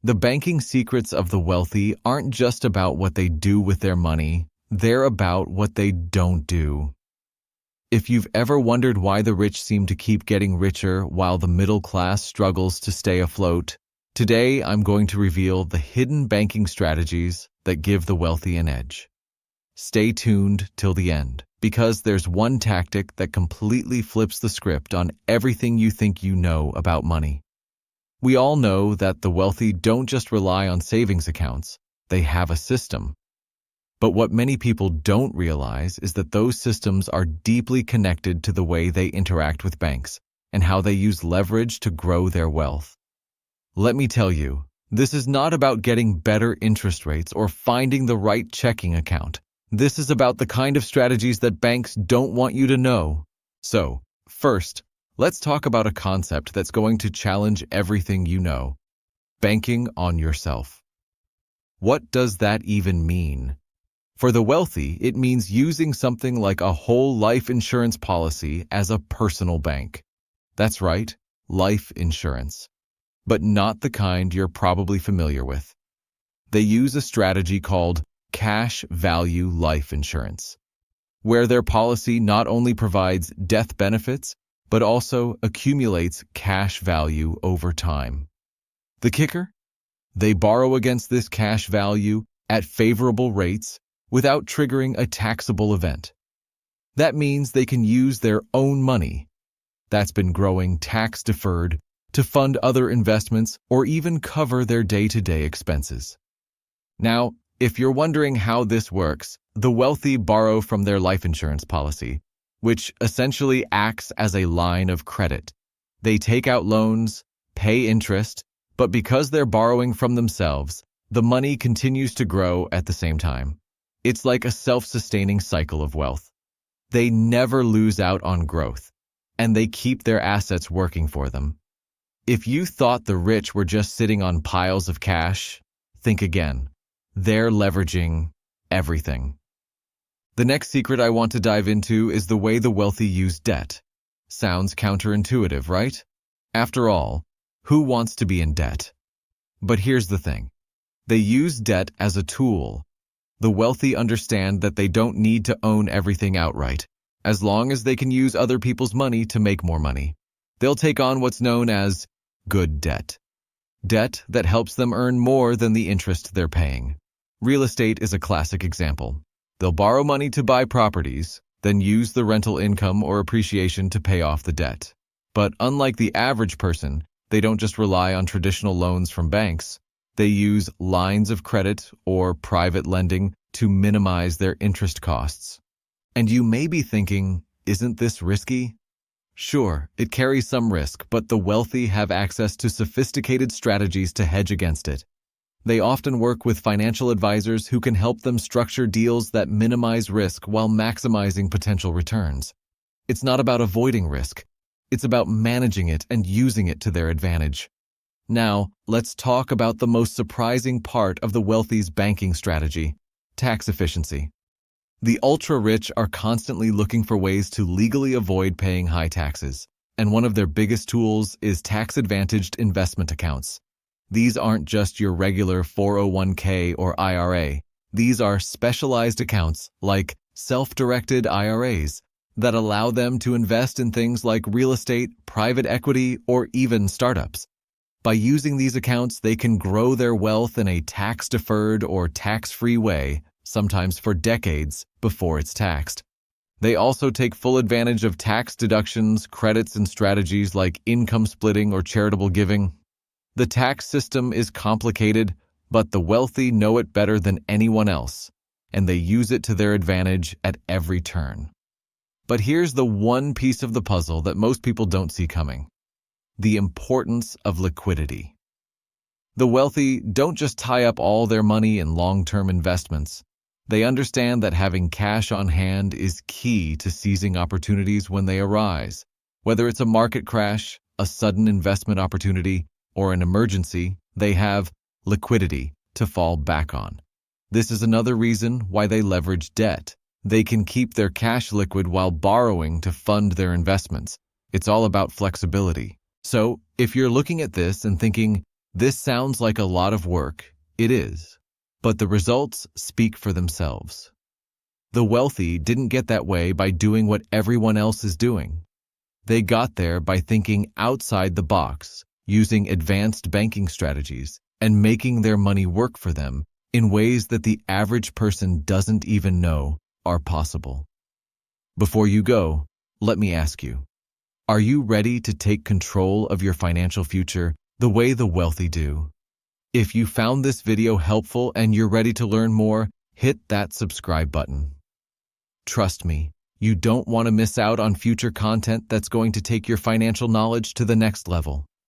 The banking secrets of the wealthy aren't just about what they do with their money, they're about what they don't do. If you've ever wondered why the rich seem to keep getting richer while the middle class struggles to stay afloat, today I'm going to reveal the hidden banking strategies that give the wealthy an edge. Stay tuned till the end, because there's one tactic that completely flips the script on everything you think you know about money. We all know that the wealthy don't just rely on savings accounts, they have a system. But what many people don't realize is that those systems are deeply connected to the way they interact with banks and how they use leverage to grow their wealth. Let me tell you, this is not about getting better interest rates or finding the right checking account. This is about the kind of strategies that banks don't want you to know. So, first, let's talk about a concept that's going to challenge everything you know: banking on yourself. What does that even mean? For the wealthy, it means using something like a whole life insurance policy as a personal bank. That's right, life insurance. But not the kind you're probably familiar with. They use a strategy called cash value life insurance, where their policy not only provides death benefits, but also accumulates cash value over time. The kicker? They borrow against this cash value at favorable rates without triggering a taxable event. That means they can use their own money that's been growing tax-deferred to fund other investments or even cover their day-to-day expenses. Now, if you're wondering how this works, the wealthy borrow from their life insurance policy, which essentially acts as a line of credit. They take out loans, pay interest, but because they're borrowing from themselves, the money continues to grow at the same time. It's like a self-sustaining cycle of wealth. They never lose out on growth, and they keep their assets working for them. If you thought the rich were just sitting on piles of cash, think again. They're leveraging everything. The next secret I want to dive into is the way the wealthy use debt. Sounds counterintuitive, right? After all, who wants to be in debt? But here's the thing. They use debt as a tool. The wealthy understand that they don't need to own everything outright, as long as they can use other people's money to make more money. They'll take on what's known as good debt. Debt that helps them earn more than the interest they're paying. Real estate is a classic example. They'll borrow money to buy properties, then use the rental income or appreciation to pay off the debt. But unlike the average person, they don't just rely on traditional loans from banks. They use lines of credit or private lending to minimize their interest costs. And you may be thinking, isn't this risky? Sure, it carries some risk, but the wealthy have access to sophisticated strategies to hedge against it. They often work with financial advisors who can help them structure deals that minimize risk while maximizing potential returns. It's not about avoiding risk. It's about managing it and using it to their advantage. Now, let's talk about the most surprising part of the wealthy's banking strategy: tax efficiency. The ultra-rich are constantly looking for ways to legally avoid paying high taxes, and one of their biggest tools is tax-advantaged investment accounts. These aren't just your regular 401k or IRA. These are specialized accounts like self-directed IRAs that allow them to invest in things like real estate, private equity, or even startups. By using these accounts, they can grow their wealth in a tax-deferred or tax-free way, sometimes for decades before it's taxed. They also take full advantage of tax deductions, credits, and strategies like income splitting or charitable giving. The tax system is complicated, but the wealthy know it better than anyone else, and they use it to their advantage at every turn. But here's the one piece of the puzzle that most people don't see coming: the importance of liquidity. The wealthy don't just tie up all their money in long-term investments. They understand that having cash on hand is key to seizing opportunities when they arise. Whether it's a market crash, a sudden investment opportunity, or an emergency, they have liquidity to fall back on. This is another reason why they leverage debt. They can keep their cash liquid while borrowing to fund their investments. It's all about flexibility. So, if you're looking at this and thinking, This sounds like a lot of work. It is. But the results speak for themselves. The wealthy didn't get that way by doing what everyone else is doing. They got there by thinking outside the box, using advanced banking strategies, and making their money work for them in ways that the average person doesn't even know are possible. Before you go, let me ask you, are you ready to take control of your financial future the way the wealthy do? If you found this video helpful and you're ready to learn more, hit that subscribe button. Trust me, you don't want to miss out on future content that's going to take your financial knowledge to the next level.